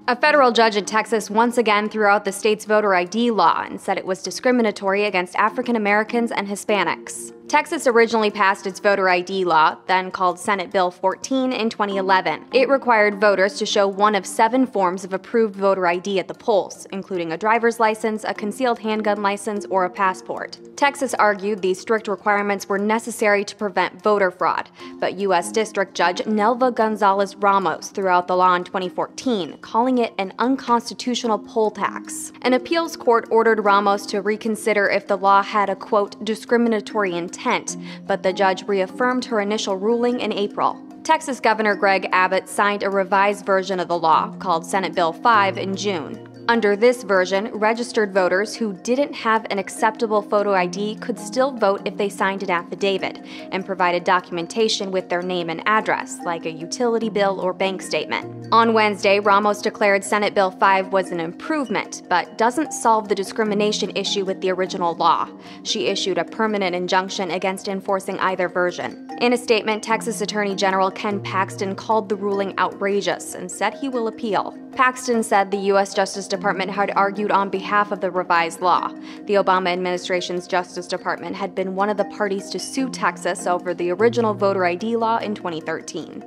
A federal judge in Texas once again threw out the state's voter ID law and said it was discriminatory against African Americans and Hispanics. Texas originally passed its voter ID law, then called Senate Bill 14, in 2011. It required voters to show one of 7 forms of approved voter ID at the polls, including a driver's license, a concealed handgun license, or a passport. Texas argued these strict requirements were necessary to prevent voter fraud, but U.S. District Judge Nelva Gonzalez Ramos threw out the law in 2014, calling it an unconstitutional poll tax. An appeals court ordered Ramos to reconsider if the law had a, quote, discriminatory intent, but the judge reaffirmed her initial ruling in April. Texas Governor Greg Abbott signed a revised version of the law, called Senate Bill 5, in June. Under this version, registered voters who didn't have an acceptable photo ID could still vote if they signed an affidavit and provided documentation with their name and address, like a utility bill or bank statement. On Wednesday, Ramos declared Senate Bill 5 was an improvement, but doesn't solve the discrimination issue with the original law. She issued a permanent injunction against enforcing either version. In a statement, Texas Attorney General Ken Paxton called the ruling outrageous and said he will appeal. Paxton said the U.S. Justice Department had argued on behalf of the revised law. The Obama administration's Justice Department had been one of the parties to sue Texas over the original voter ID law in 2013.